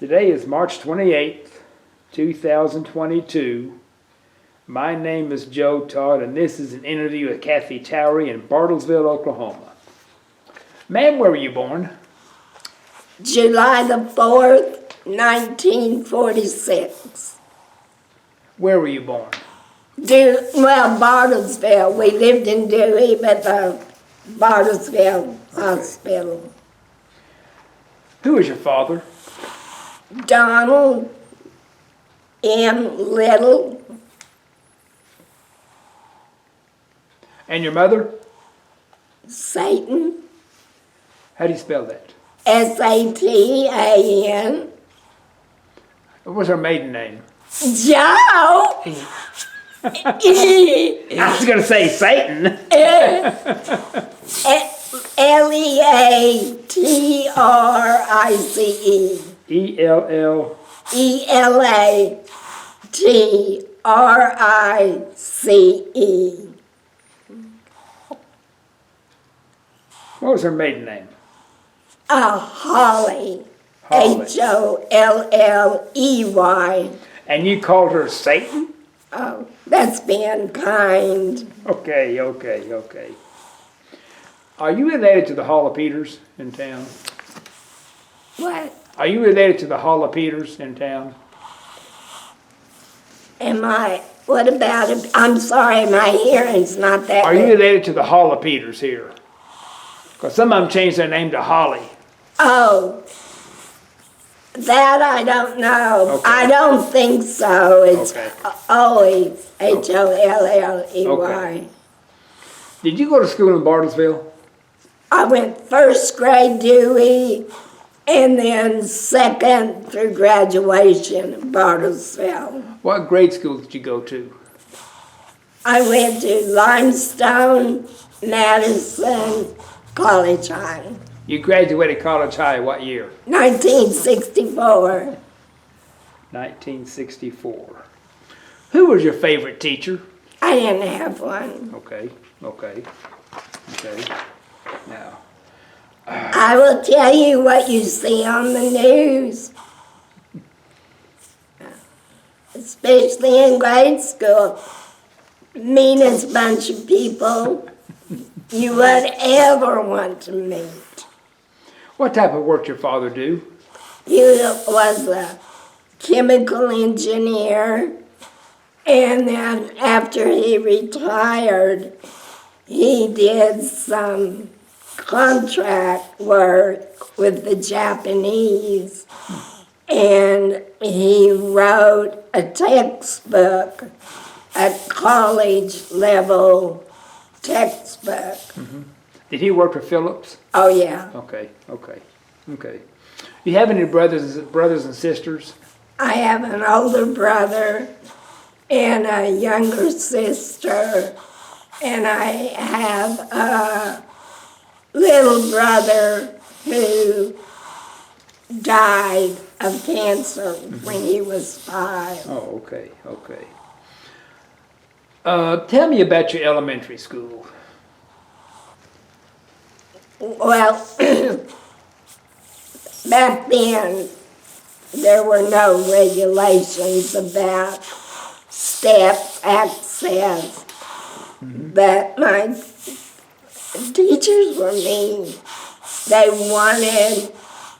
Today is March 28th, 2022. My name is Joe Todd, and this is an interview with Kathy Towery in Bartlesville, Oklahoma. Ma'am, where were you born? July the 4th, 1946. Where were you born? Bartlesville. We lived in Dewey, but the Bartlesville Hospital. Who is your father? Donald M. Little. And your mother? Satan. How do you spell that? Satan. What was her maiden name? Joe. I was going to say Satan. Leatrice. E-L-L. Elatrice. What was her maiden name? Holly. Holly. Holley. And you called her Satan? Oh, that's being kind. Okay. Are you related to the Hall of Peters in town? What? Are you related to the Hall of Peters in town? Am I? What about it? I'm sorry, my hearing's not that Are good. you related to the Hall of Peters here? Because some of them changed their name to Holly. Oh, that I don't know. Okay. I don't think so. It's Okay. Holley, Holley. Okay. Did you go to school in Bartlesville? I went first grade Dewey, and then second through graduation in Bartlesville. What grade school did you go to? I went to Limestone, Madison, College High. You graduated College High what year? 1964. 1964. Who was your favorite teacher? I didn't have one. Okay. Now, I will tell you what you see on the news. Especially in grade school. Meanest bunch of people you would ever want to meet. what type of work did your father do? He was a chemical engineer, and then after he retired, he did some contract work with the Japanese, and he wrote a textbook, a college level textbook. Mm-hmm. Did he work for Phillips? Oh yeah. Okay. You have any brothers and sisters? I have an older brother and a younger sister, and I have a little brother who died of cancer when he was 5. Oh, okay. Tell me about your elementary school. Well, back then, there were no regulations about step access, but my teachers were mean.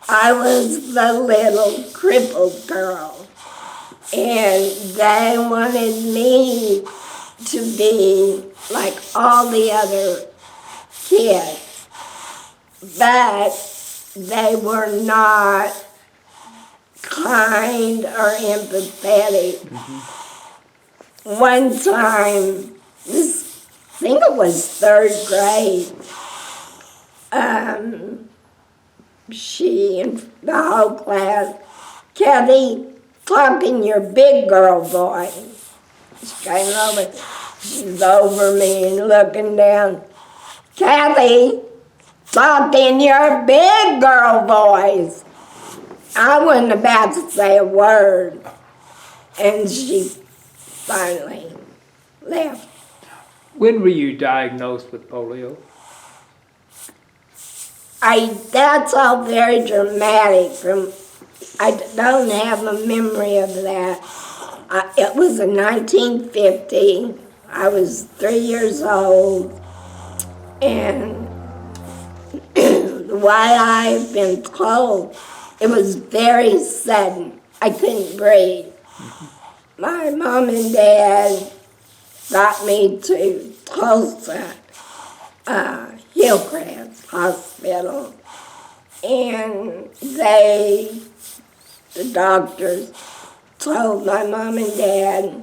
I was the little crippled girl, and they wanted me to be like all the other kids, but they were not kind or empathetic. One time, I think it was 3rd grade, she and the whole class, Kathy, talking your big girl voice. She came over, she's over me and looking down. Kathy, talking your big girl voice. I wasn't about to say a word, and she finally left. When were you diagnosed with polio? That's all very dramatic. I don't have a memory of that. It was in 1950. I was 3 years old, and the way I've been told, it was very sudden. I couldn't breathe. My mom and dad got me to Tulsa, Hillcrest Hospital, and the doctors told my mom and dad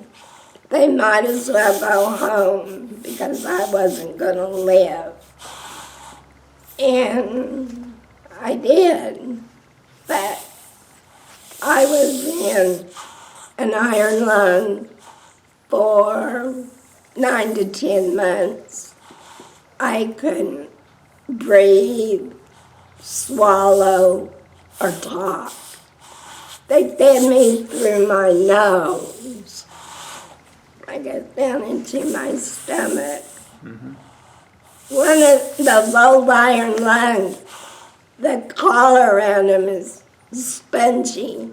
they might as well go home because I wasn't going to live. And I did, but I was in an iron lung for 9 to 10 months. I couldn't breathe, swallow, or talk. They fed me through my nose. I got down into my stomach. Mm-hmm. One of those old iron lungs, the collar around them is spongy.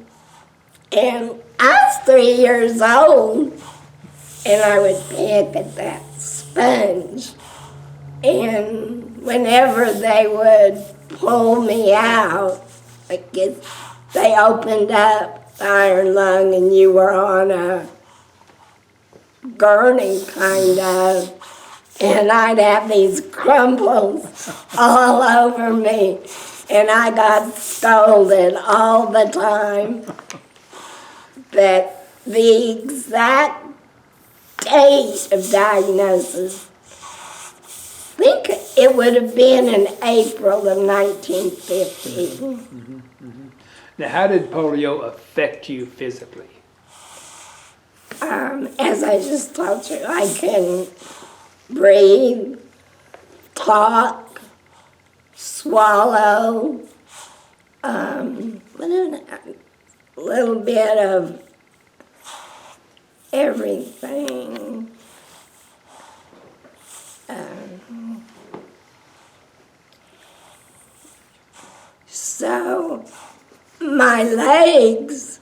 And I was 3 years old, and I would pick at that sponge. And whenever they would pull me out, I guess they opened up the iron lung and you were on a gurney, kind of, and I'd have these crumbles all over me, and I got scolded all the time. But the exact date of diagnosis, I think it would have been in April of 1950. Mm-hmm, mm-hmm. Now, how did polio affect you physically? As I just told you, I couldn't breathe, talk, swallow, a little bit of everything. So my legs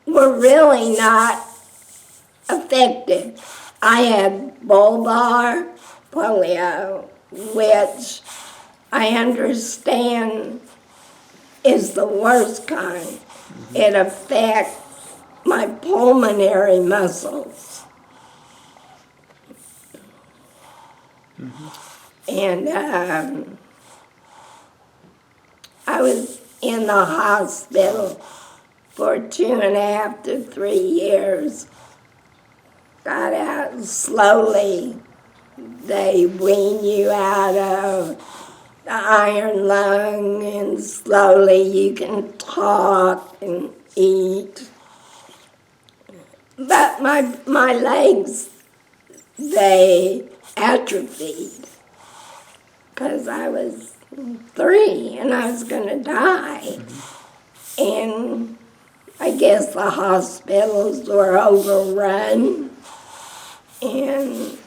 were really not affected. I had Bulbar polio, which I understand is the worst kind. Mm-hmm. It affects my pulmonary muscles. Mm-hmm. And I was in the hospital for 2.5 to 3 years. Got out slowly. They wean you out of the iron lung, and slowly you can talk and eat. But my legs, they atrophied because I was 3 and I was going to die. Mm-hmm. And I guess the hospitals were overrun. And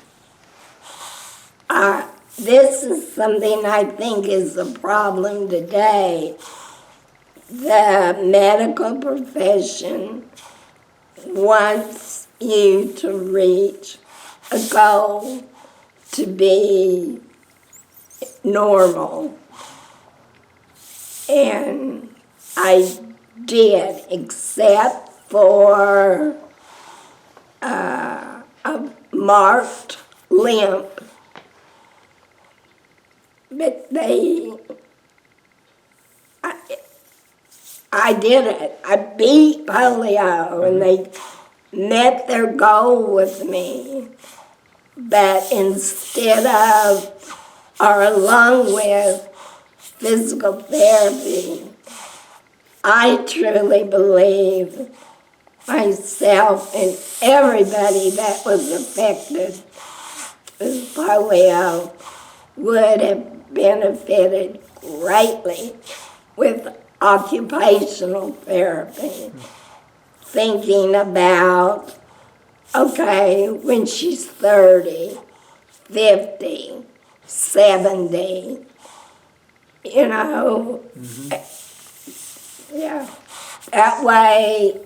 this is something I think is a problem today. The medical profession wants you to reach a goal to be normal. And I did, except for a marked limp. But I did it. I beat polio, and they met their goal with me. But instead of, or along with physical therapy, I truly believe myself and everybody that was affected with polio would have benefited greatly with occupational therapy. Thinking about, okay, when she's 30, 50, 70, you know, Yeah. That way,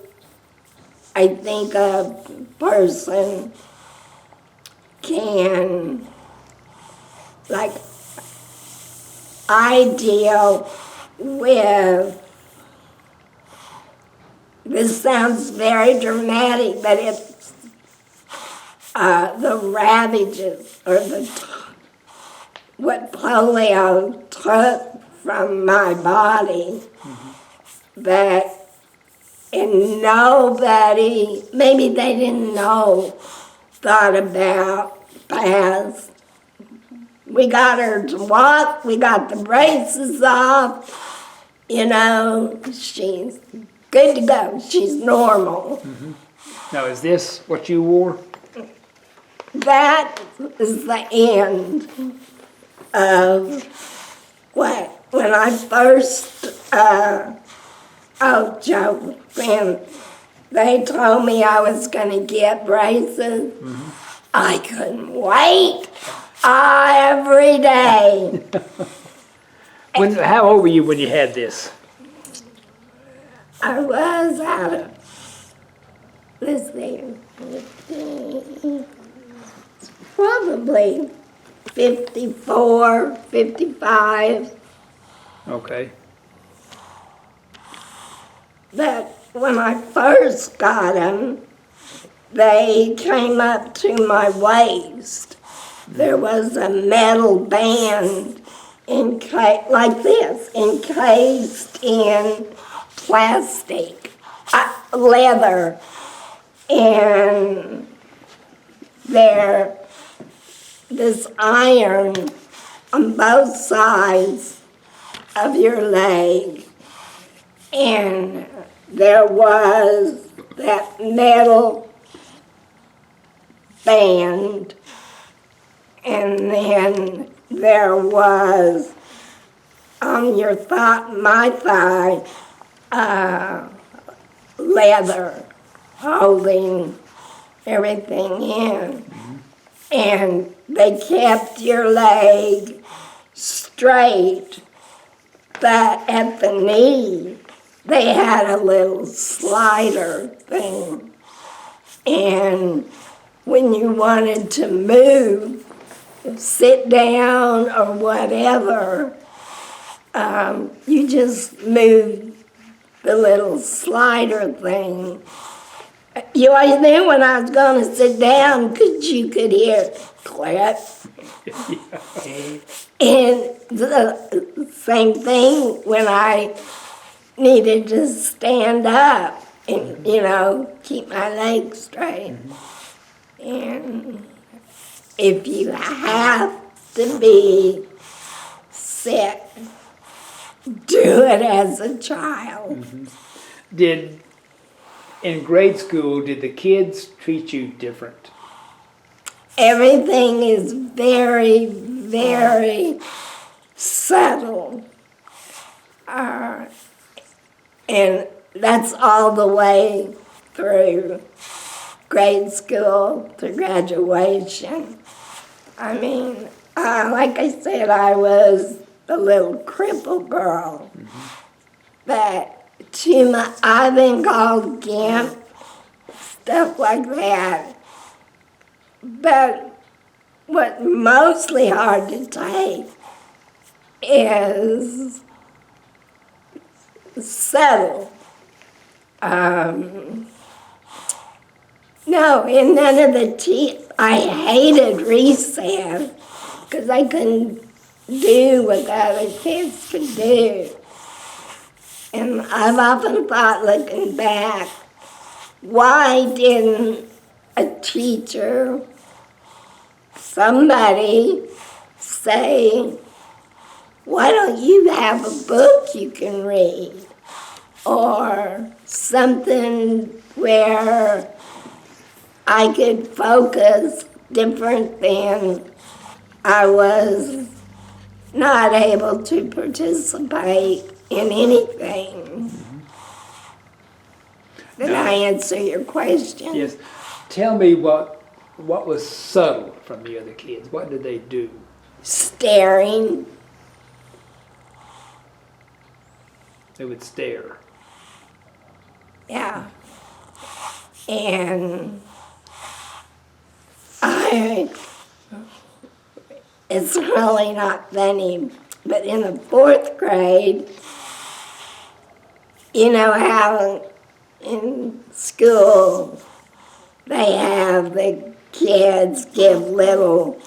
I think a person can, like, I deal with, this sounds very dramatic, but it's the ravages or what polio took from my body. That, and nobody, maybe they didn't know, thought about past. We got her to walk, we got the braces off, you know, she's good to go, she's normal. Now, is this what you wore? That is the end of what, when I first, Joe, when they told me I was gonna get braces, I couldn't wait. Every day. How old were you when you had this? I was out of, let's see, probably 54, 55. Okay. But when I first got them, they came up to my waist. There was a metal band like this, encased in plastic, leather, and this iron on both sides of your leg, and there was that metal band, and then there was on your my thigh, leather holding everything in. And they kept your leg straight, but at the knee, they had a little slider thing. And when you wanted to move, sit down or whatever, you just moved the little slider thing. You always knew when I was going to sit down because you could hear click. And the same thing when I needed to stand up and, you know, keep my legs straight. And if you have to be sick, do it as a child. In grade school, did the kids treat you different? Everything is very, very subtle. And that's all the way through grade school to graduation. I mean, like I said, I was a little crippled girl. But I've been called gimp, stuff like that. But what's mostly hard to take is subtle. No, and none of the I hated recess because I couldn't do what the other kids could do. And I've often thought, looking back, why didn't a teacher, somebody, say, why don't you have a book you can read? Or something where I could focus different than I was not able to participate in anything. Did I answer your question? Yes. Tell me what was subtle from the other kids. What did they do? Staring. They would stare. Yeah. And it's really not funny, but in the 4th grade, you know how in school they have the kids give little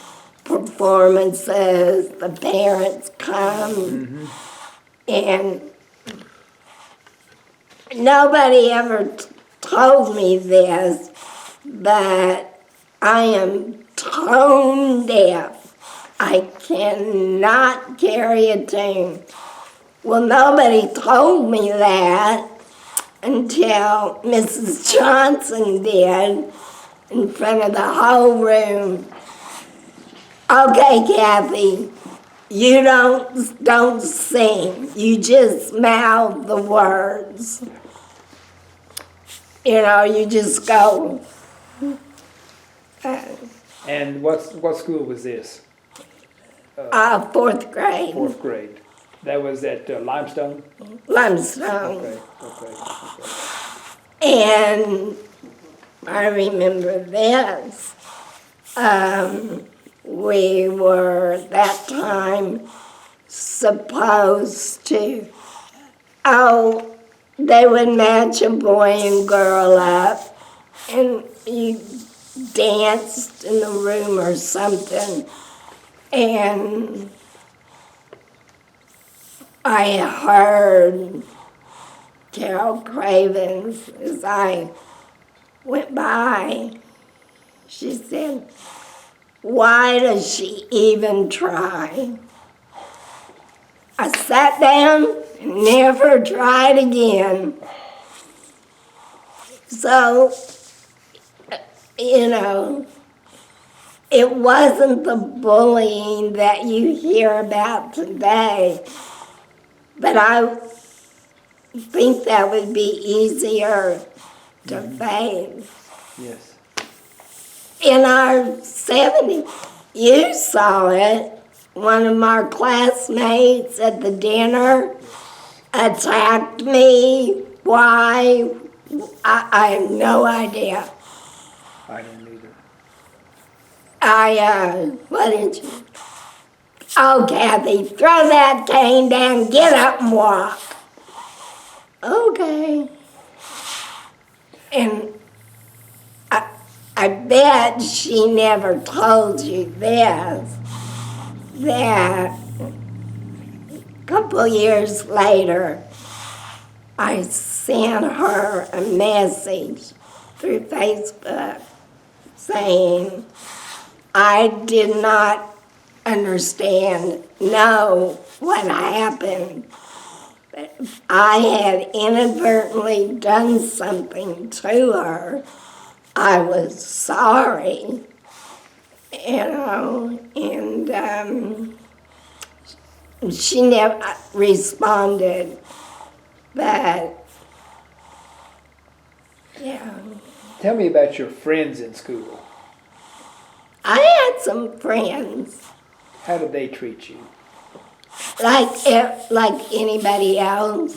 performances, the parents come, and nobody ever told me this, but I am tone deaf. I cannot carry a tune. Well, nobody told me that until Mrs. Johnson did in front of the whole room. Okay, Kathy, you don't sing. You just mouth the words. You know, you just go. And what school was this? 4th grade. 4th grade. That was at Limestone? Limestone. Okay. And I remember this. We were that time supposed to, they would match a boy and girl up, and you danced in the room or something. And I heard Carol Cravens as I went by. She said, "Why does she even try?" I sat down and never tried again. So, you know, it wasn't the bullying that you hear about today, but I think that would be easier to face. Yes. In our 70s, you saw it. One of our classmates at the dinner attacked me. Why? I have no idea. I didn't either. What did you? Oh, Kathy, throw that cane down, get up and walk. Okay. And I bet she never told you this, that a couple years later, I sent her a message through Facebook saying, I did not know what happened. But I had inadvertently done something to her. I was sorry, you know, and she never responded, but yeah. Tell me about your friends in school. I had some friends. How did they treat you? Like anybody else.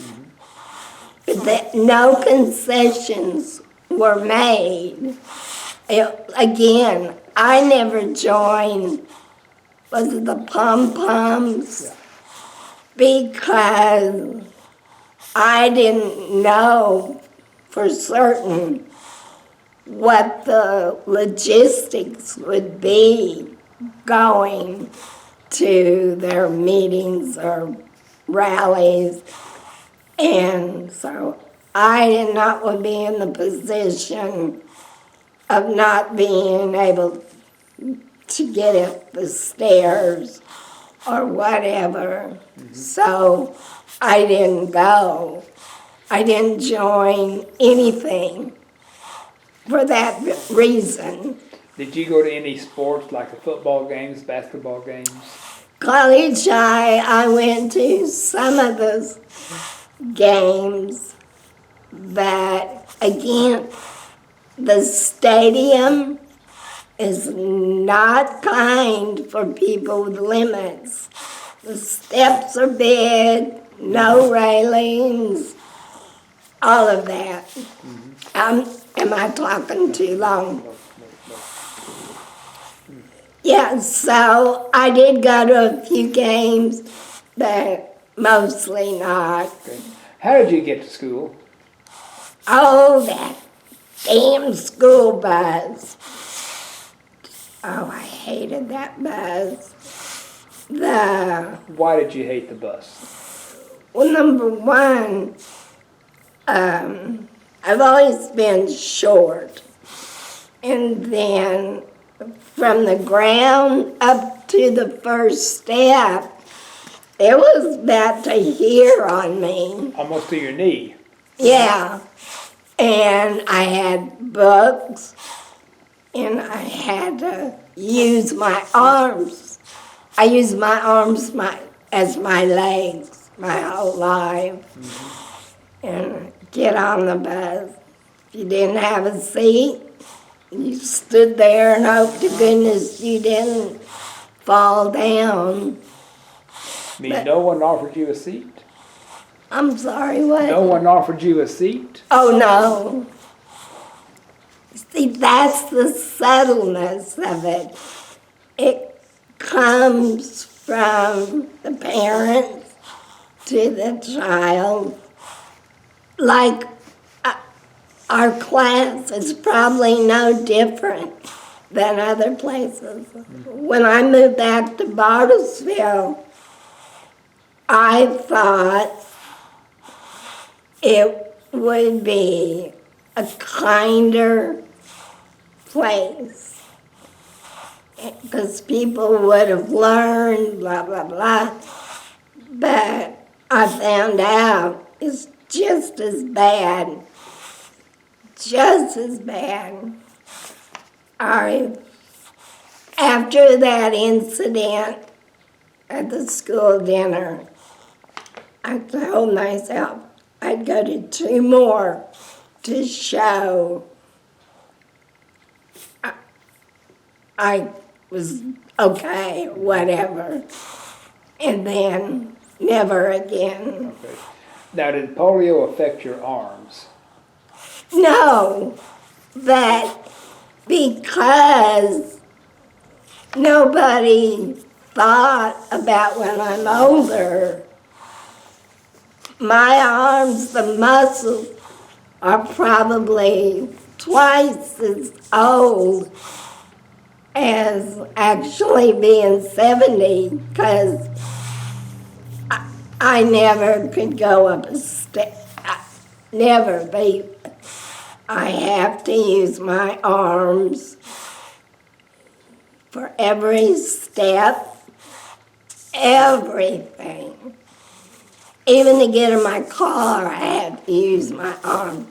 But that no concessions were made. Again, I never joined, was it the pom-poms? Yeah. Because I didn't know for certain what the logistics would be going to their meetings or rallies. And so I did not want to be in the position of not being able to get up the stairs or whatever. So I didn't go. I didn't join anything for that reason. Did you go to any sports like the football games, basketball games? College I went to some of those games, but again, the stadium is not kind for people with limits. The steps are big, no railings, all of that. Am I talking too long? Yeah, so I did go to a few games, but mostly not. Okay. How did you get to school? Oh, that damn school bus. Oh, I hated that bus. Why did you hate the bus? Well, number one, I've always been short. And then from the ground up to the first step, it was about to here on me. Almost to your knee. Yeah. And I had books, and I had to use my arms. I used my arms as my legs my whole life. And get on the bus. If you didn't have a seat, you stood there and hoped to goodness you didn't fall down. I mean, no one offered you a seat? I'm sorry, what? No one offered you a seat? Oh, no. See, that's the subtleness of it. It comes from the parents to the child. Like, our class is probably no different than other places. When I moved back to Bartlesville, I thought it would be a kinder place because people would have learned, blah, blah, blah. But I found out it's just as bad. Just as bad. After that incident at the school dinner, I told myself I'd go to 2 more to show I was okay, whatever. And then never again. Okay. Now, did polio affect your arms? No, but because nobody thought about when I'm older, my arms, the muscles, are probably twice as old as actually being 70, because I never could go up a step. Never be. I have to use my arms for every step, everything. Even to get in my car, I have to use my arm.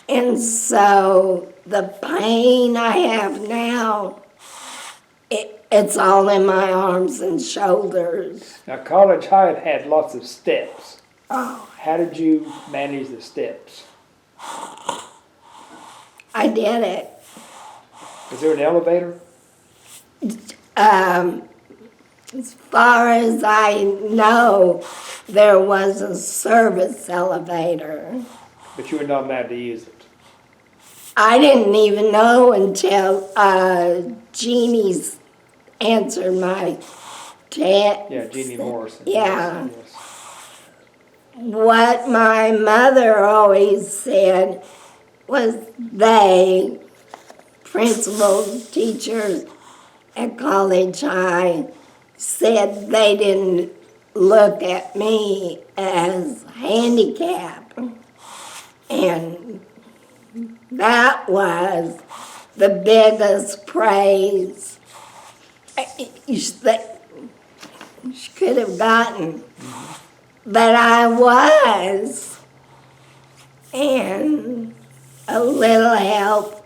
And so the pain I have now, it's all in my arms and shoulders. Now, college high had lots of steps. Oh, How did you manage the steps? I did it. Is there an elevator? As far as I know, there was a service elevator. But you were not allowed to use it. I didn't even know until Jeannie's answered my text. Yeah, Jeannie Morrison. Yeah. Yes, yes. What my mother always said was they, principals, teachers at college high, said they didn't look at me as handicapped. And that was the biggest praise she could have gotten. But I was. And a little help.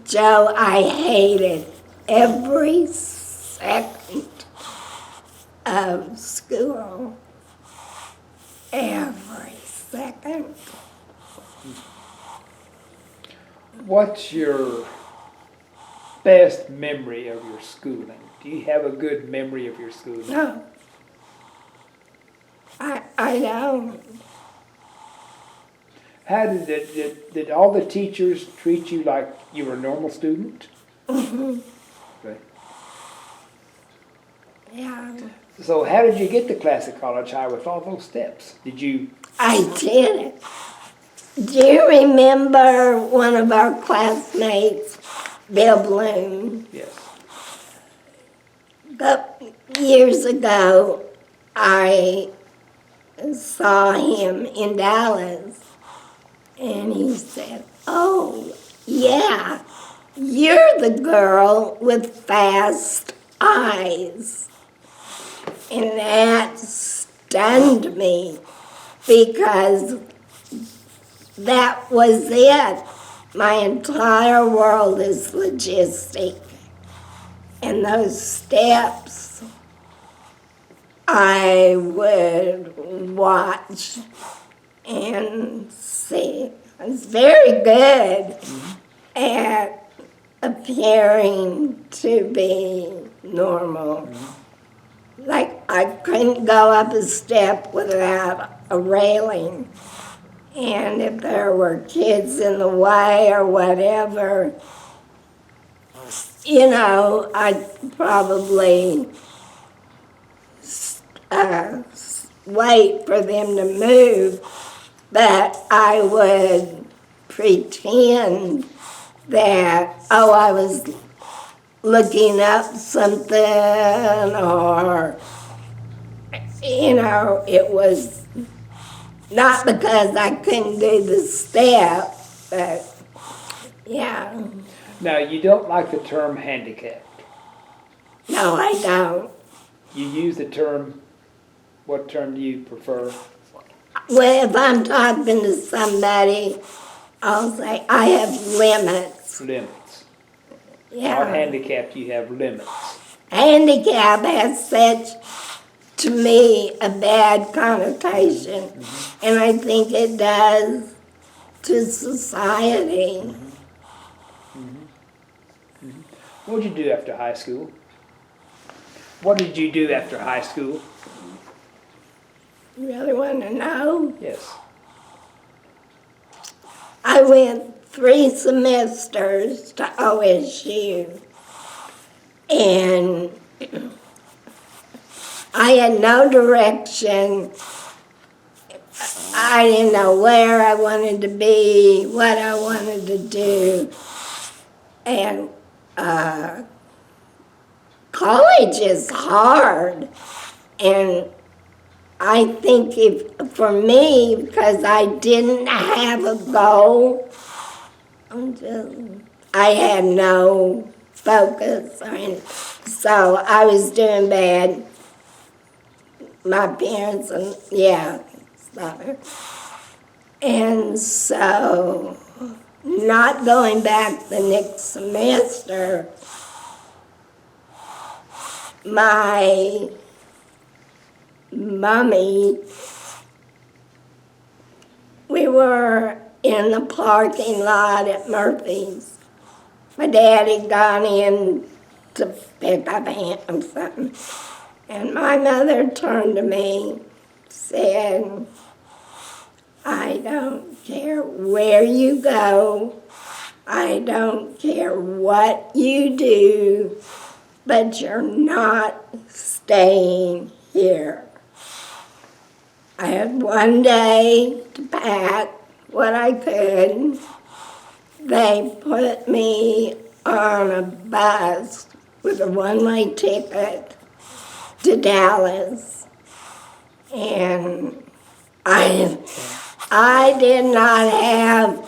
Joe, I hated every second of school. Every second. What's your best memory of your schooling? Do you have a good memory of your schooling? No. I don't. How did all the teachers treat you like you were a normal student? Mm-hmm. Okay. Yeah. So how did you get to Classic College High with all those steps? Did you? I did it. Do you remember one of our classmates, Bill Bloom? Yes. Years ago, I saw him in Dallas, and he said, "Oh, yeah, you're the girl with fast eyes." And that stunned me because that was it. My entire world is logistic. And those steps I would watch and see. I was very good at appearing to be normal. Like I couldn't go up a step without a railing. And if there were kids in the way or whatever, you know, I'd probably wait for them to move, but I would pretend that, oh, I was looking up something, or, you know, it was not because I couldn't do the step, but yeah. Now, you don't like the term handicapped. No, I don't. You use the term, what term do you prefer? Well, if I'm talking to somebody, I'll say, I have limits. Limits. Yeah. Not handicapped, you have limits. Handicap has such, to me, a bad connotation. And I think it does to society. What did you do after high school? What did you do after high school? You really want to know? Yes. I went 3 semesters to OSU, and I had no direction. I didn't know where I wanted to be, what I wanted to do, and college is hard, and I think for me, because I didn't have a goal, I had no focus, so I was doing bad. My parents, and so not going back the next semester, my mommy, we were in the parking lot at Murphy's. My dad had gone in to pick up something, and my mother turned to me, said, I don't care where you go, I don't care what you do, but you're not staying here. I had one day to pack what I could. They put me on a bus with a one-way ticket to Dallas, and I did not have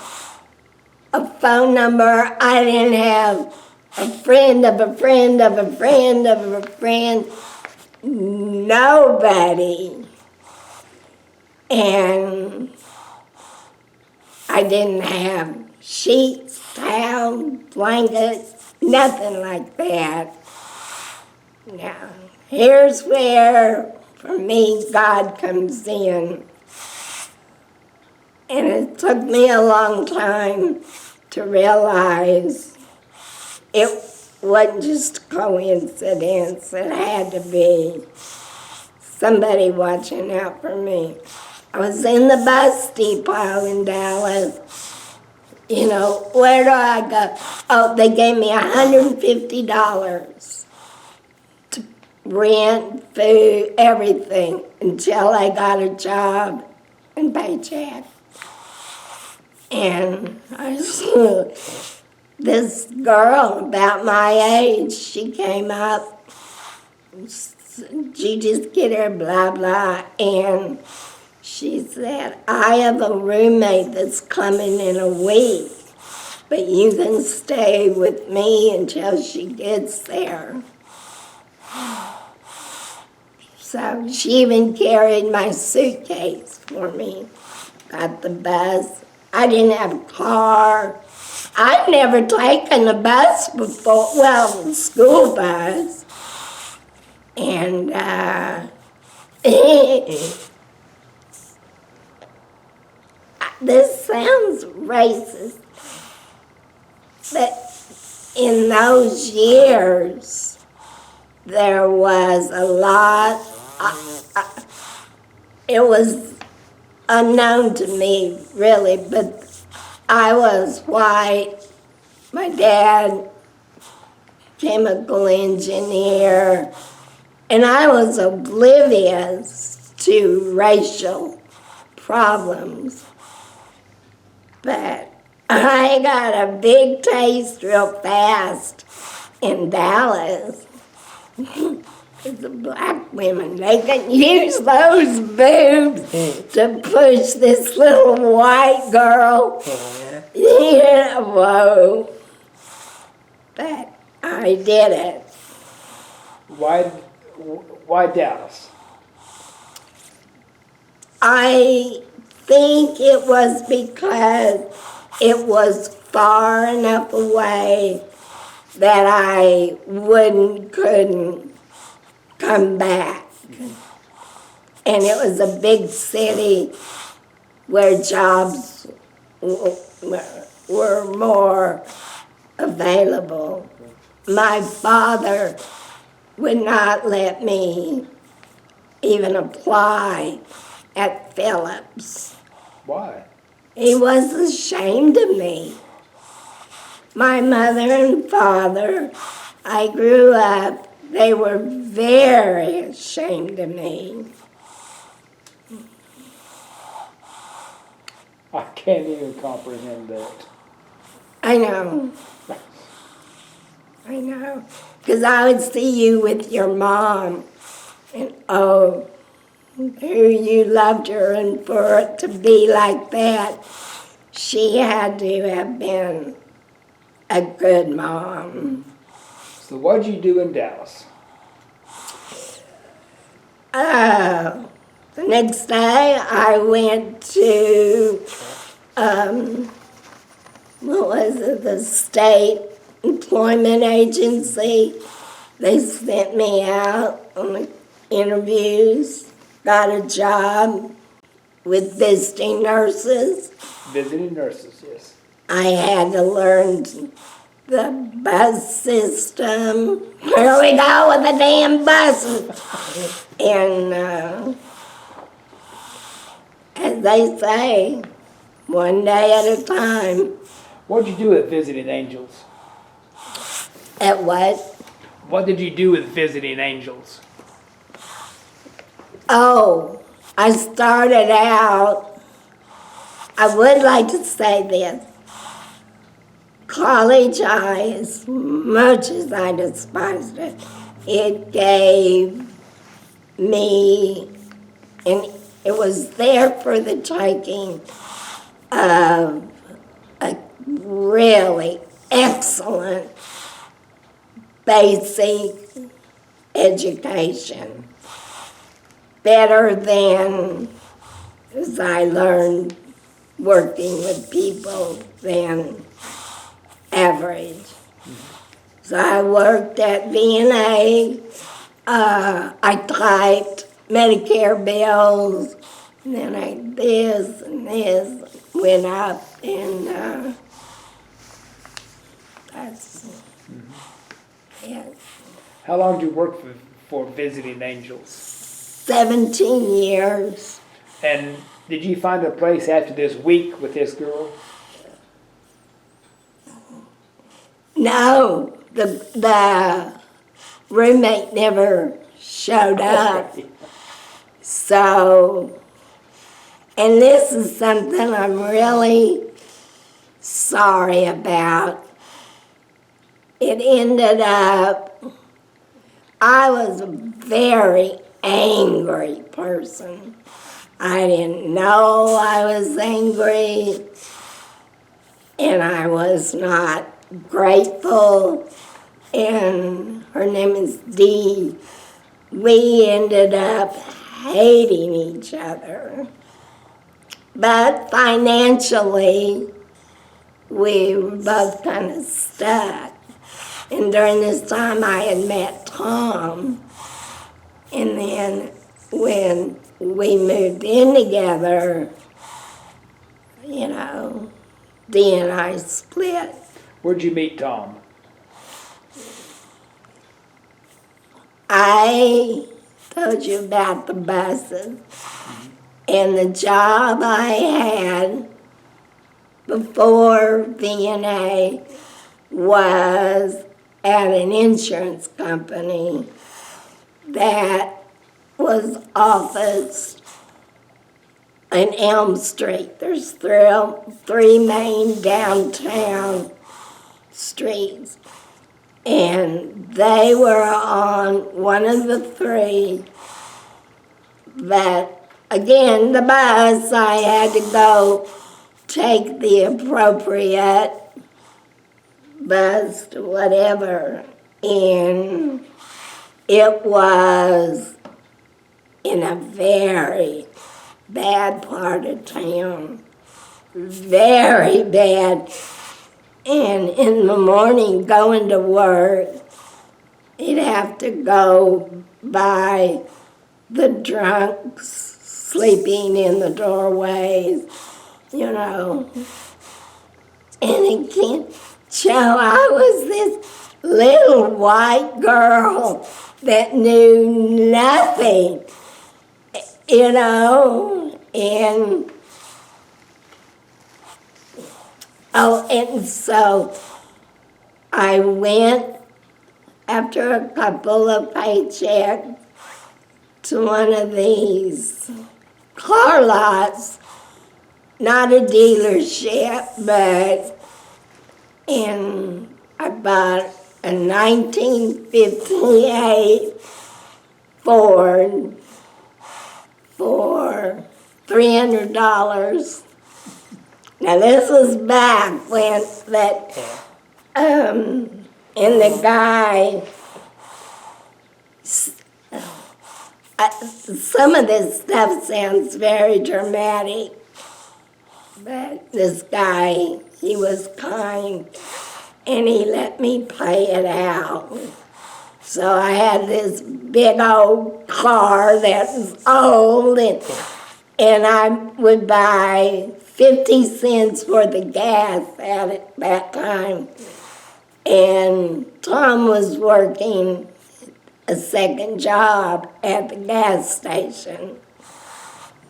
a phone number. I didn't have a friend of a friend of a friend of a friend. Nobody. And I didn't have sheets, towels, blankets, nothing like that. Now, here's where, for me, God comes in. And it took me a long time to realize it wasn't just a coincidence. It had to be somebody watching out for me. I was in the bus depot in Dallas. You know, where do I go? Oh, they gave me $150 to rent, food, everything until I got a job and paycheck. And this girl about my age, she came up. She just get her blah, blah, and she said, I have a roommate that's coming in a week, but you can stay with me until she gets there. So she even carried my suitcase for me at the bus. I didn't have a car. I'd never taken a bus before, well, a school bus. And this sounds racist, but in those years, there was a lot, it was unknown to me, really, but I was white. My dad, chemical engineer, and I was oblivious to racial problems. But I got a big taste real fast in Dallas. The black women, they can use those boobs to push this little white girl. Yeah, whoa. But I did it. Why Dallas? I think it was because it was far enough away that I couldn't come back. And it was a big city where jobs were more available. My father would not let me even apply at Phillips. Why? He was ashamed of me. My mother and father, I grew up, they were very ashamed of me. I can't even comprehend that. I know. Because I would see you with your mom, and oh, you loved her, and for it to be like that, she had to have been a good mom. So what did you do in Dallas? Oh, the next day I went to, the state employment agency. They sent me out on interviews, got a job with visiting nurses. Visiting nurses, yes. I had to learn the bus system. Here we go with the damn buses. And as they say, one day at a time. What did you do with Visiting Angels? At what? What did you do with Visiting Angels? Oh, I started out, I would like to say this. College High, as much as I despised it, it gave me, and it was there for the taking of a really excellent basic education. Better than, as I learned working with people, than average. So I worked at VNA, I typed Medicare bills, and then this and this went up, and that's it. How long did you work for Visiting Angels? 17 years. And Did you find a place after this week with this girl? No, the roommate never showed up. Okay. So, and this is something I'm really sorry about. It ended up, I was a very angry person. I didn't know I was angry, and I was not grateful. And her name is Dee. We ended up hating each other. But financially, we were both kind of stuck. And during this time, I had met Tom. And then when we moved in together, you know, Dee and I split. Where'd you meet Tom? I told you about the buses. And the job I had before VNA was at an insurance company that was officed in Elm Street. There's three main downtown streets. And they were on one of the three. But again, the bus, I had to go take the appropriate bus to whatever. And it was in a very bad part of town. Very bad. And in the morning, going to work, you'd have to go by the drunks sleeping in the doorways, you know. And again, Joe, I was this little white girl that knew nothing, you know, and so I went after a couple of paychecks to one of these car lots, not a dealership, but I bought a 1958 Ford for $300. Now this was back when and the guy, some of this stuff sounds very dramatic, but this guy, he was kind, and he let me pay it out. So I had this big old car that was old, and I would buy 50 cents worth of gas at that time. And Tom was working a second job at the gas station.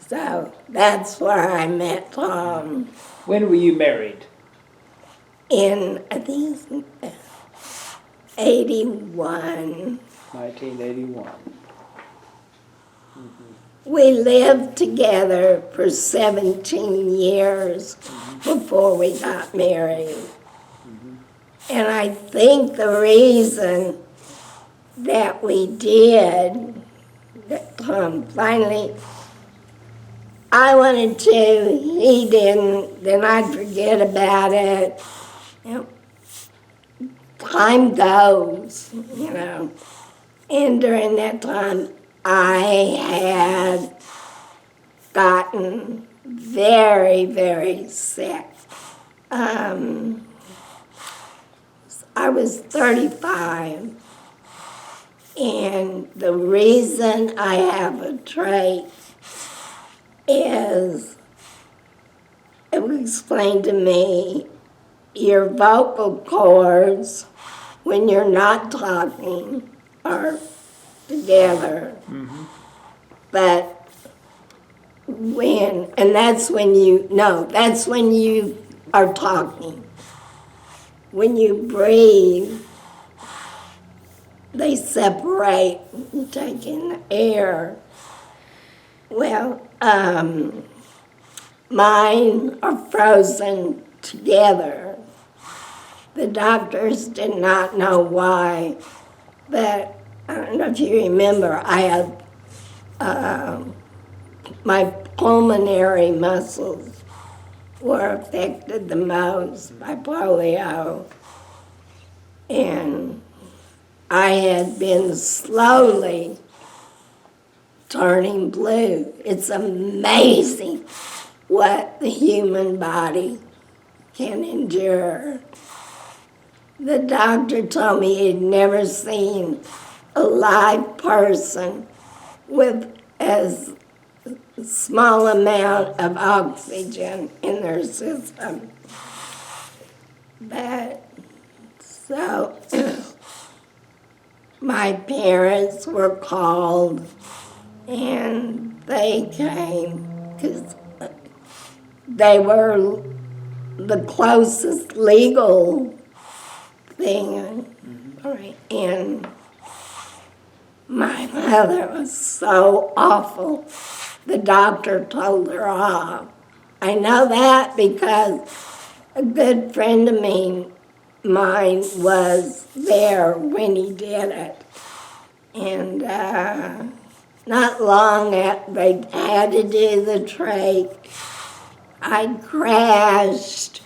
So that's where I met Tom. When were you married? In, I think it's 81. 1981. We lived together for 17 years before we got married. And I think the reason that we did, that Tom finally, I wanted to, he didn't, then I'd forget about it. You know, time goes, you know. And during that time, I had gotten very, very sick. I was 35, and the reason I have a trait is, it was explained to me, your vocal cords, when you're not talking, are together. But that's when you are talking. When you breathe, they separate and take in the air. Well, mine are frozen together. The doctors did not know why, but I don't know if you remember, I had my pulmonary muscles were affected the most by polio, and I had been slowly turning blue. It's amazing what the human body can endure. The doctor told me he'd never seen a live person with as small amount of oxygen in their system. But so my parents were called and they came because they were the closest legal thing. And my mother was so awful. The doctor told her off. I know that because a good friend of mine was there when he did it. And not long after they had to do the trach, I crashed.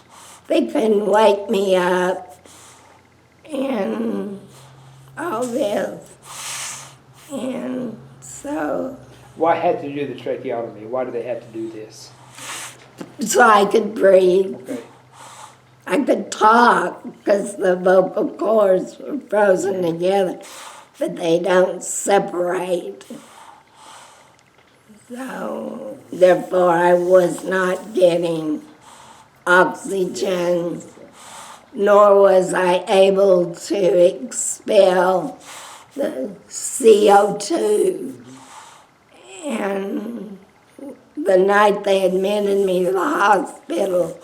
They couldn't wake me up. And all this. And so... Why had to do the tracheotomy? Why do they have to do this? So I could breathe. Okay. I could talk because the vocal cords were frozen together, but they don't separate. So, therefore, I was not getting oxygen, nor was I able to expel the CO2. And the night they admitted me to the hospital,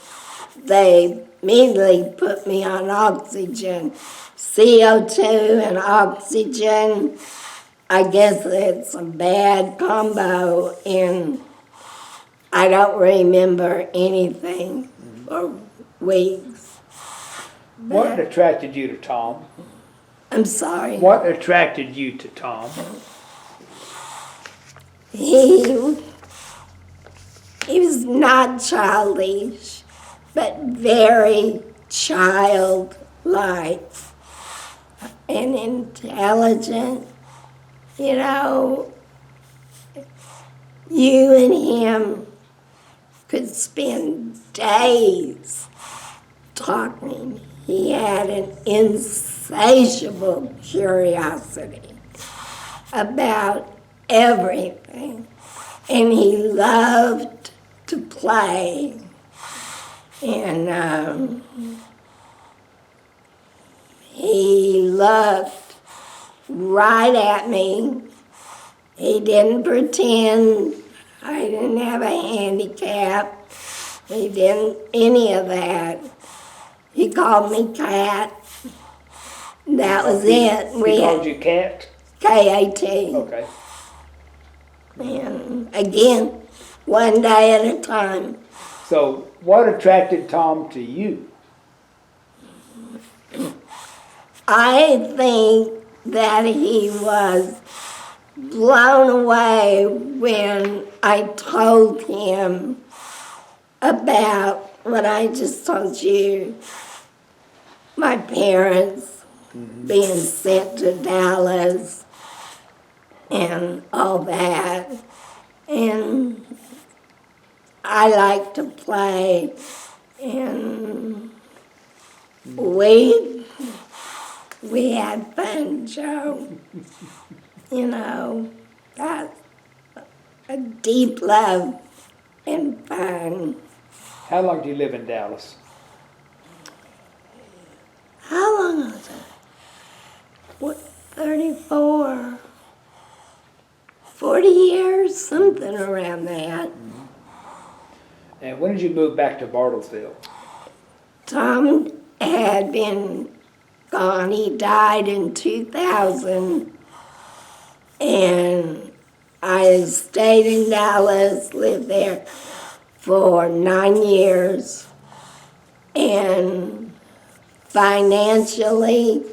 they immediately put me on oxygen. CO2 and oxygen, I guess it's a bad combo, and I don't remember anything for weeks. What attracted you to Tom? I'm sorry. What attracted you to Tom? He was not childish, but very childlike and intelligent. You know, you and him could spend days talking. He had an insatiable curiosity about everything, and he loved to play. And he looked right at me. He didn't pretend I didn't have a handicap. He didn't any of that. He called me Cat. That was it. He called you Cat? K-A-T. Okay. And again, one day at a time. So, what attracted Tom to you? I think that he was blown away when I told him about what I just told you. My parents being sent to Dallas and all that. And I like to play, and we had fun, Joe. You know, that's a deep love and fun. How long do you live in Dallas? How long was it? What, 34? 40 years, something around that. And when did you move back to Bartlesville? Tom had been gone. He died in 2000. And I stayed in Dallas, lived there for 9 years. And financially,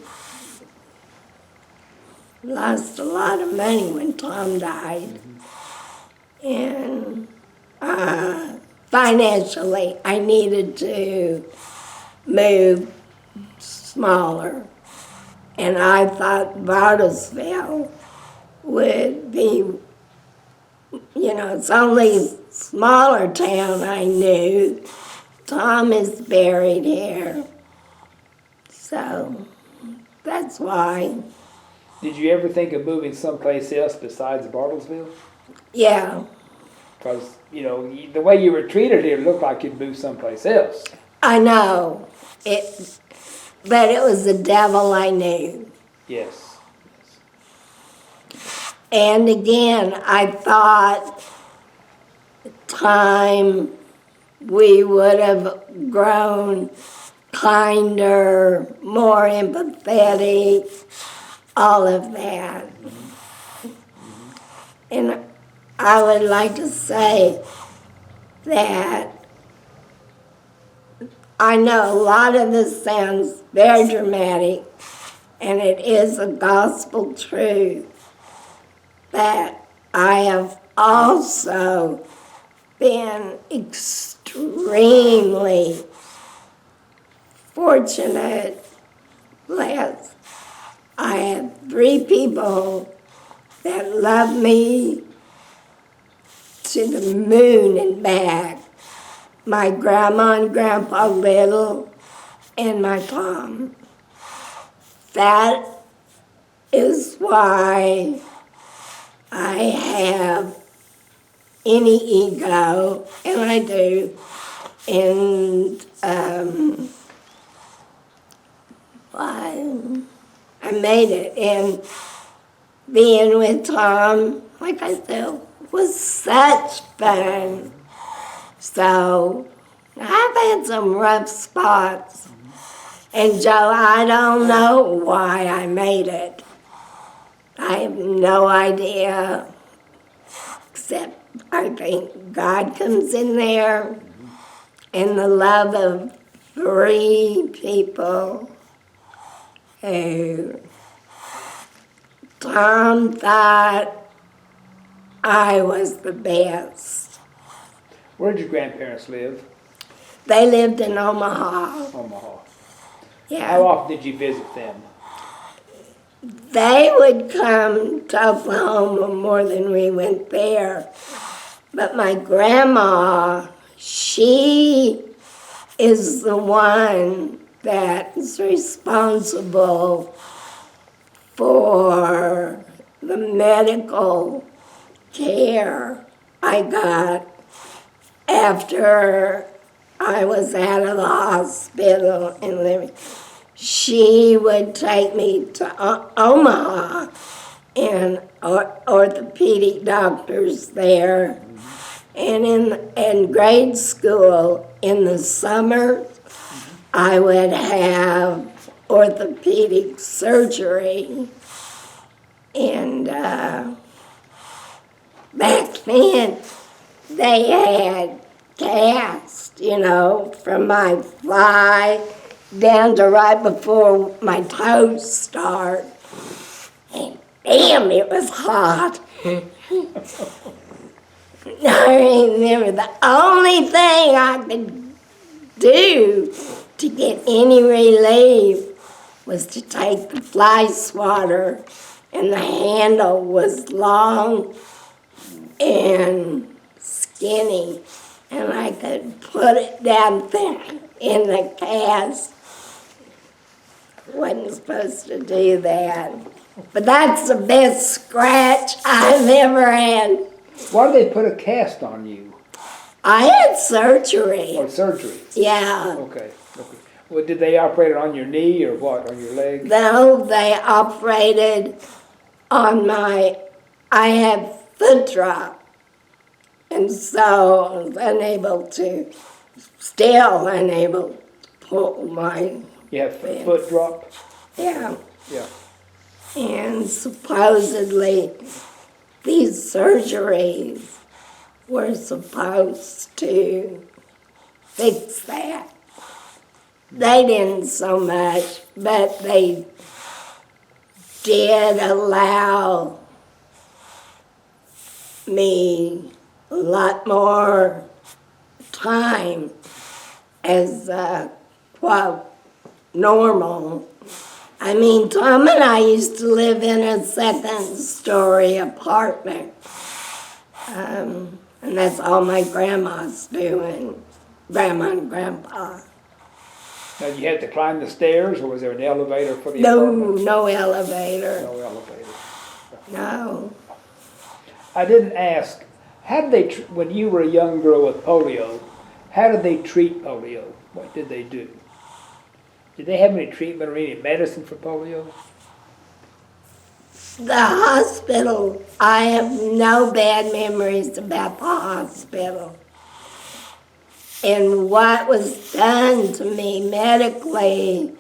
lost a lot of money when Tom died. And financially, I needed to move smaller. And I thought Bartlesville would be, it's only a smaller town I knew. Tom is buried here. So that's why. Did you ever think of moving someplace else besides Bartlesville? Yeah, Because, the way you were treated here looked like you'd move someplace else. I know. But it was the devil I knew. Yes. And again, I thought time we would have grown kinder, more empathetic, all of that. And I would like to say that I know a lot of this sounds very dramatic, and it is a gospel truth, but I have also been extremely fortunate, blessed. I have 3 people that love me to the moon and back. My grandma and grandpa Little and my Tom. That is why I have any ego, and I do, and I made it. And being with Tom, like I said, was such fun. So I've had some rough spots. And Joe, I don't know why I made it. I have no idea, except I think God comes in there and the love of 3 people who Tom thought I was the best. Where did your grandparents live? They lived in Omaha. Omaha. Yeah. How often did you visit them? They would come to Oklahoma more than we went there. But my grandma, she is the one that is responsible for the medical care I got after I was out of the hospital and living. She would take me to Omaha and orthopedic doctors there. And in grade school, in the summer, I would have orthopedic surgery. And back then, they had cast, from my thigh down to right before my toes start. And damn, it was hot. I remember the only thing I could do to get any relief was to take the fly swatter, and the handle was long and skinny, and I could put it down there in the cast. Wasn't supposed to do that. But that's the best scratch I've ever had. Why did they put a cast on you? I had surgery. Or surgery? Yeah. Okay. Well, did they operate on your knee or what? On your leg? No, they operated on I had foot drop. And so I was still unable to pull my, You have foot drop? yeah. Yeah. And supposedly these surgeries were supposed to fix that. They didn't so much, but they did allow me a lot more time as quote normal. I mean, Tom and I used to live in a second-story apartment, and that's all my grandma's doing, grandma and grandpa. Now, you had to climb the stairs, or was there an elevator for the apartment? No elevator. No elevator. No. I didn't ask, how did they, when you were a young girl with polio, how did they treat polio? What did they do? Did they have any treatment or any medicine for polio? The hospital, I have no bad memories about the hospital. And what was done to me medically,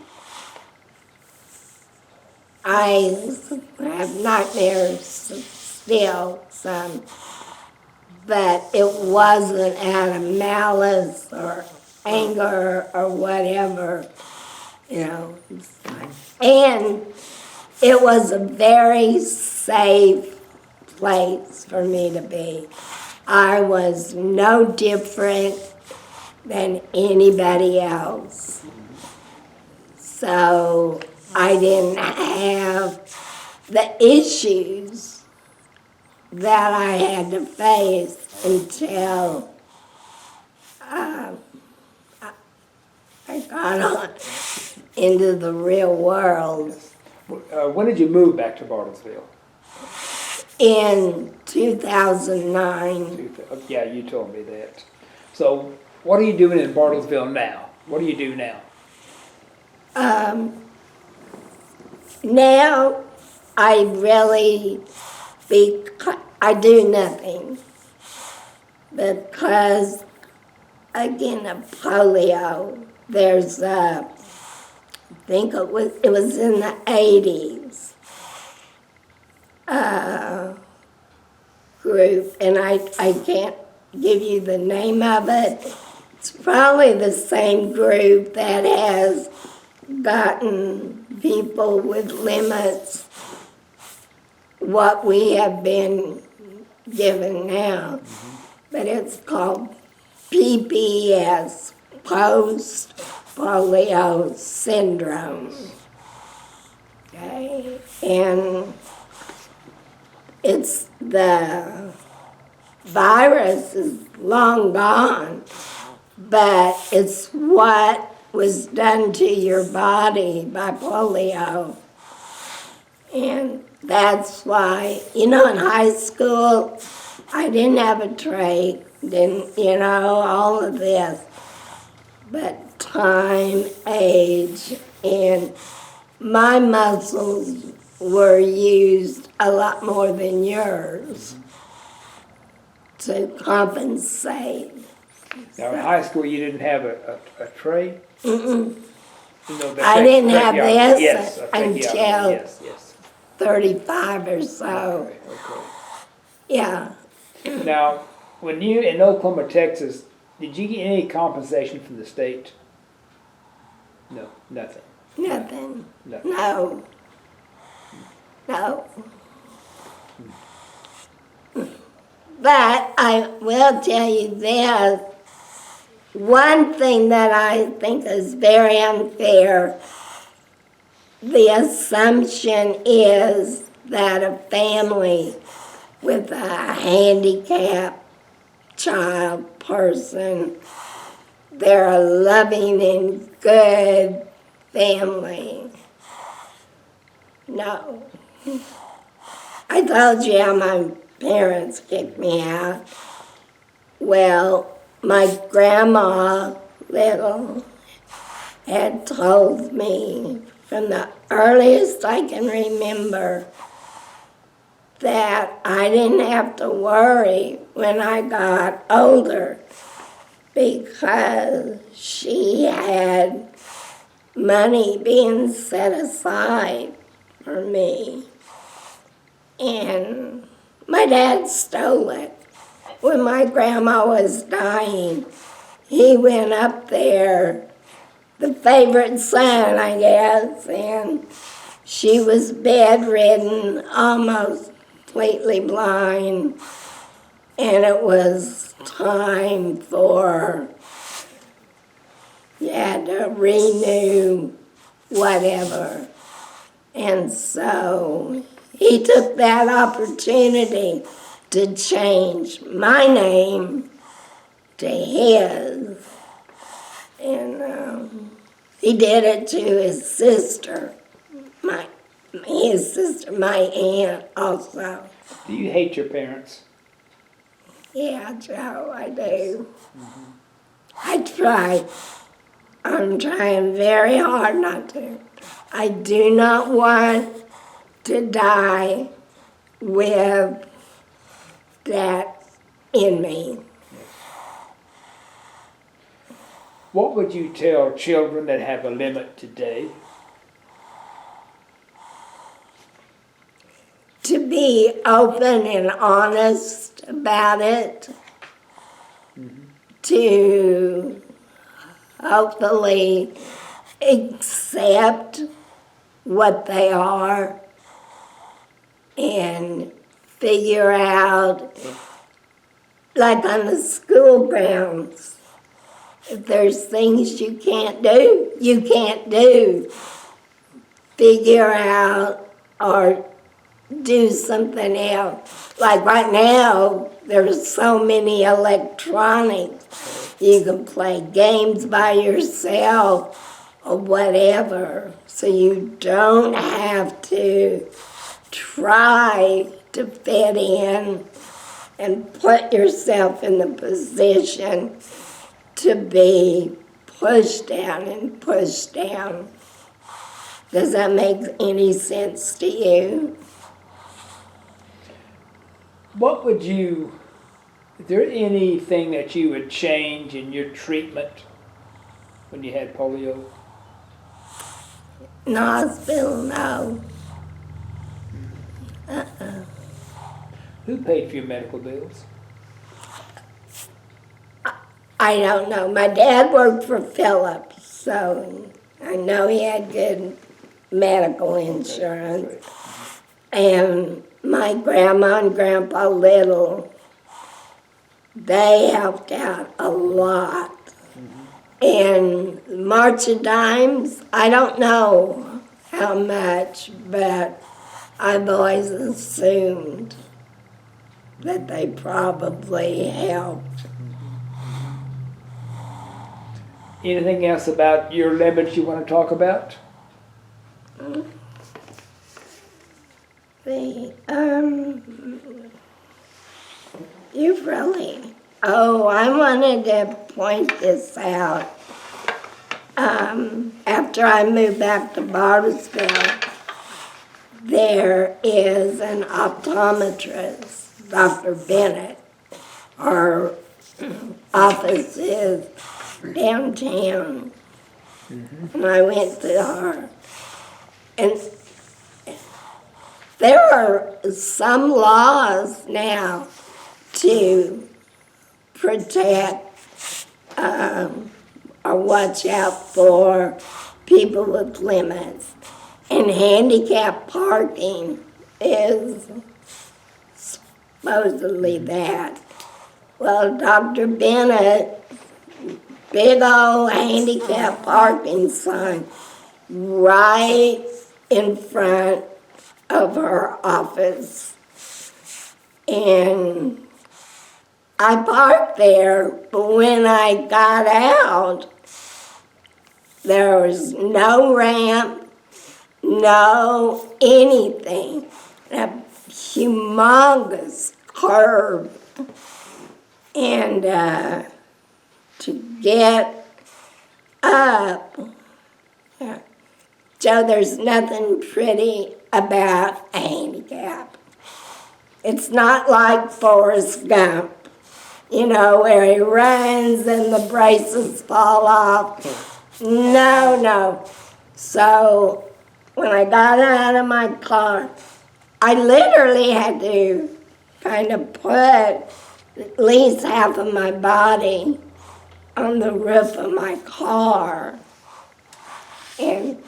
I have nightmares still, some, but it wasn't out of malice or anger or whatever, you know. And it was a very safe place for me to be. I was no different than anybody else. So I didn't have the issues that I had to face until I got on into the real world. When did you move back to Bartlesville? In 2009. Yeah, you told me that. So, what are you doing in Bartlesville now? What do you do now? Now I really I do nothing because again of polio. There's I think it was in the 80s group, and I can't give you the name of it. It's probably the same group that has gotten people with limits what we have been given now. But it's called PPS, post-polio syndrome. Okay? And it's the virus is long gone, but it's what was done to your body by polio. And that's why, in high school, I didn't have a trach, all of this. But time, age, and my muscles were used a lot more than yours to compensate. Now, in high school, you didn't have a tray? I didn't have this yes, until yes. 35 or so. Okay. Yeah. Now, when you in Oklahoma, Texas, did you get any compensation from the state? No, nothing. Nothing. Nothing. No. But I will tell you this. One thing that I think is very unfair, the assumption is that a family with a handicapped child person, they're a loving and good family. No. I told you how my parents kicked me out. Well, my grandma, little, had told me from the earliest I can remember, that I didn't have to worry when I got older because she had money being set aside for me. And my dad stole it. When my grandma was dying, he went up there, the favorite son, I guess, and she was bedridden, almost completely blind, and it was time for, you had to renew whatever. And so he took that opportunity to change my name to his. And he did it to his sister, my aunt also. Do you hate your parents? Yeah, Joe, I do. Mm-hmm. I try. I'm trying very hard not to. I do not want to die with that in me. What would you tell children that have a limit today? To be open and honest about it. Mm-hmm. To hopefully accept what they are and figure out, like on the school grounds, if there's things you can't do, you can't do. Figure out or do something else. Like right now, there's so many electronics. You can play games by yourself or whatever. So you don't have to try to fit in and put yourself in the position to be pushed down and pushed down. Does that make any sense to you? What would you, is there anything that you would change in your treatment when you had polio? In the hospital, no. Who paid for your medical bills? I don't know. My dad worked for Phillips, so I know he had good medical insurance. Okay. And my grandma and grandpa Little, they helped out a lot. And March of Dimes, I don't know how much, but I've always assumed that they probably helped. Anything else about your limits you want to talk about? You really... Oh, I wanted to point this out. After I moved back to Bartlesville, there is an optometrist, Dr. Bennett. Our office is downtown. Mm-hmm. And I went to her. And there are some laws now to protect or watch out for people with limits. And handicap parking is supposedly that. Well, Dr. Bennett, big old handicap parking sign right in front of her office. And I parked there, but when I got out, there was no ramp, no anything. A humongous curve. And to get up, Joe, there's nothing pretty about a handicap. It's not like Forrest Gump, you know, where he runs and the braces fall off. No. So when I got out of my car, I literally had to kind of put at least half of my body on the roof of my car and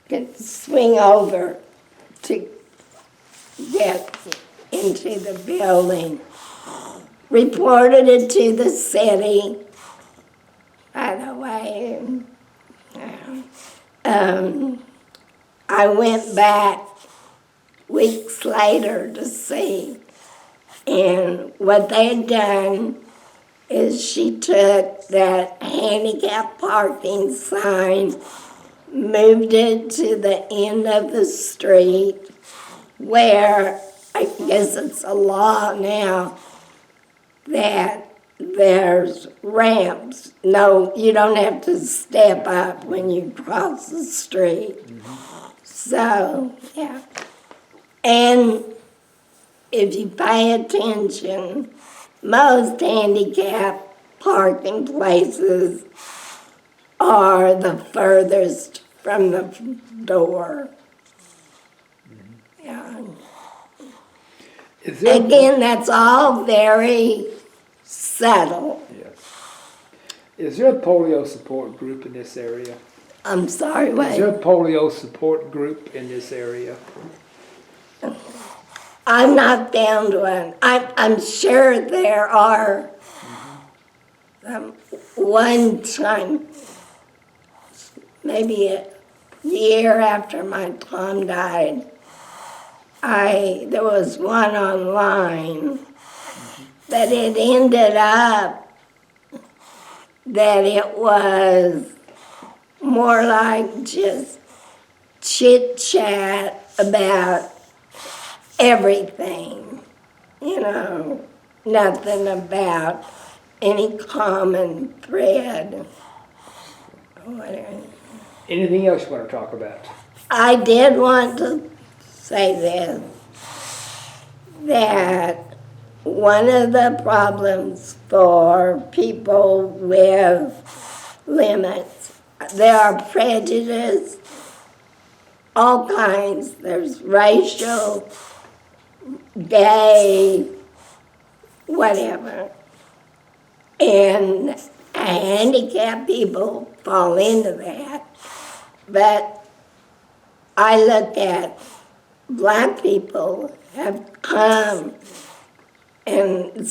could swing over to get into the building. Reported it to the city, by the way. I went back weeks later to see, and what they had done is she took that handicap parking sign, moved it to the end of the street where I guess it's a law now that there's ramps. No, you don't have to step up when you cross the street. So, yeah. And if you pay attention, most handicap parking places are the furthest from the door. Yeah. Again, that's all very subtle. Yes. Is there a polio support group in this area? I'm sorry, wait. Is there a polio support group in this area? I'm not found one. I'm sure there are. One time, maybe a year after my Tom died, there was one online, but it ended up that it was more like just chit-chat about everything, you know, nothing about any common thread. Whatever. Anything else you want to talk about? I did want to say this, that one of the problems for people with limits, there are prejudice, all kinds. There's racial, gay, whatever. And handicapped people fall into that. But I look at black people have come and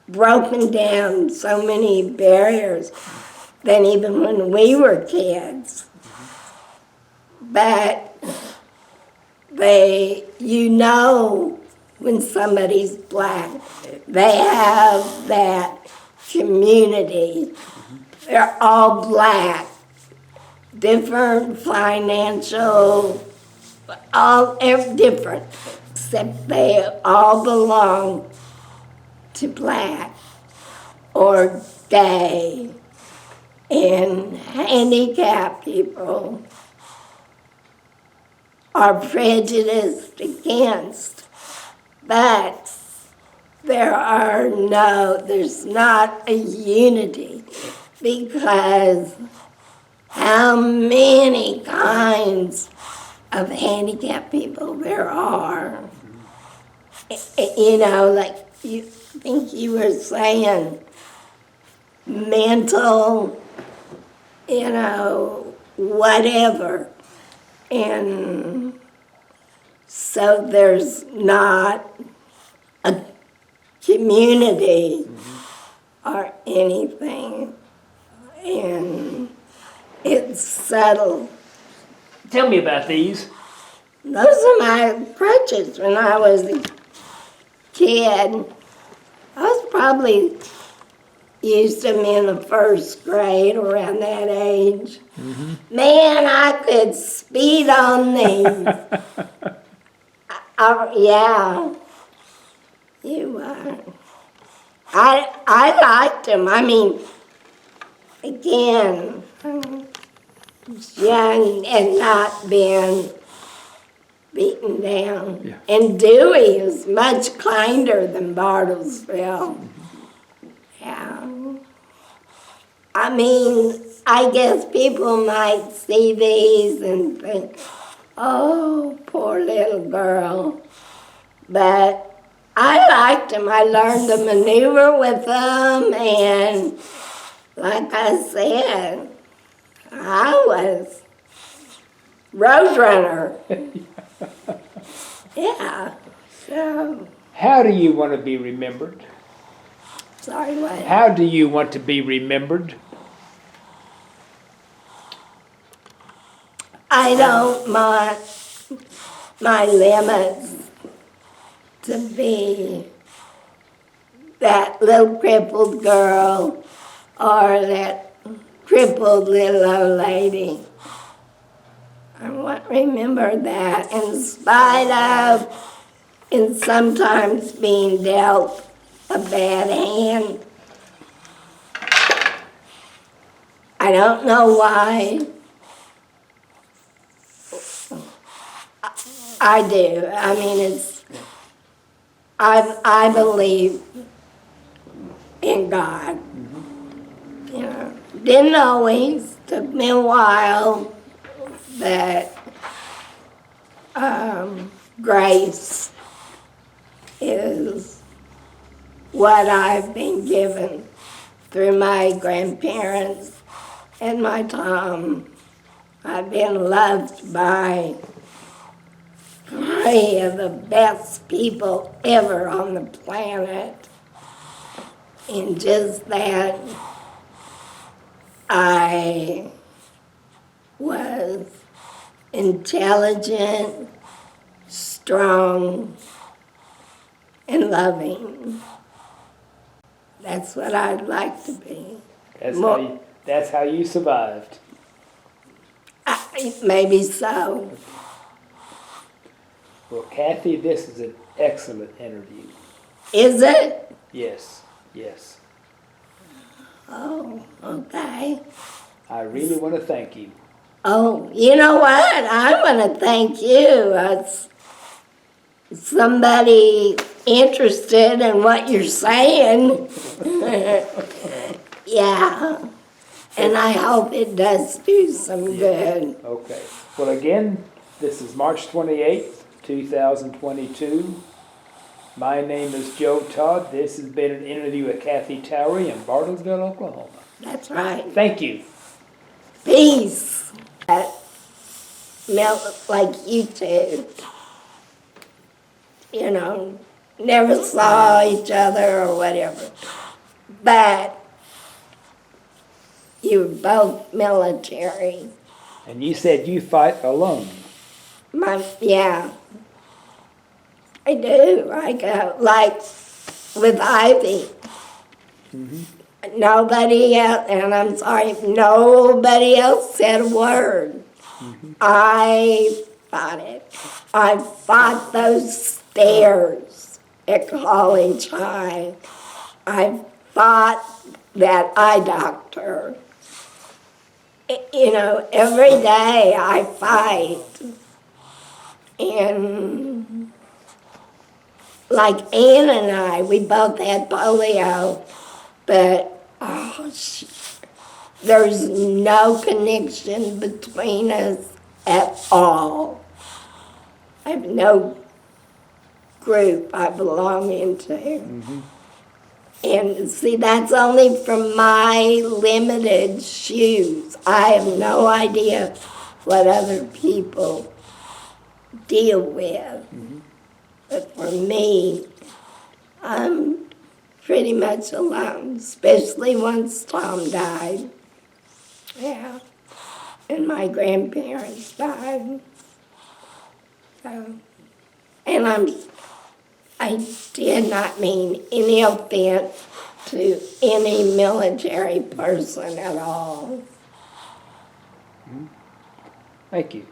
broken down so many barriers than even when we were kids. But you know when somebody's black, they have that community. They're all black, different financial, all different, except they all belong to black or gay and handicapped people are prejudiced against, but there's not a unity, because how many kinds of handicapped people there are. You know, like I think you were saying, mental, you know, whatever. And so there's not a community or anything. And it's subtle. Tell me about these. Those are my crutches when I was a kid. I was probably used them in the first grade, around that age. Man, I could speed on these. Yeah, you are. I liked them. I mean, again, young and not being beaten down. Yeah. And Dewey is much kinder than Bartlesville. Yeah. I mean, I guess people might see these and think, oh, poor little girl. But I liked them. I learned to maneuver with them, and like I said, I was Roadrunner. Yeah. So, How do you want to be remembered? sorry, what? How do you want to be remembered? I don't want my limits to be that little crippled girl or that crippled little old lady. I want to remember that in spite of and sometimes being dealt a bad hand. I don't know why. I do. I mean, I believe in God. You know, didn't always. Took me a while, but grace is what I've been given through my grandparents and my Tom. I've been loved by three of the best people ever on the planet. And just that I was intelligent, strong, and loving. That's what I'd like to be. That's how you survived. Maybe so. Well, Kathy, this is an excellent interview. Is it? Yes, yes. Oh, okay. I really want to thank you. Oh, you know what? I want to thank you. It's somebody interested in what you're saying. Yeah. And I hope it does do some good. Okay. Well, again, this is March 28th, 2022. My name is Joe Todd. This has been an interview with Kathy Towery in Bartlesville, Oklahoma. That's right. Thank you. Peace. Like you two. You know, never saw each other or whatever. But you were both military. And you said you fight alone. Yeah. I do. I go, like with Ivy. Mm-hmm. Nobody else, and I'm sorry, nobody else said a word. Mm-hmm. I fought it. I fought those stairs at College High. I fought that eye doctor. You know, every day I fight. And like Ann and I, we both had polio, but there's no connection between us at all. I have no group I belong into. Mm-hmm. And see, that's only from my limited shoes. I have no idea what other people deal with. Mm-hmm. But for me, I'm pretty much alone, especially once Tom died. Yeah. And my grandparents died. So, and I did not mean any offense to any military person at all. Thank you.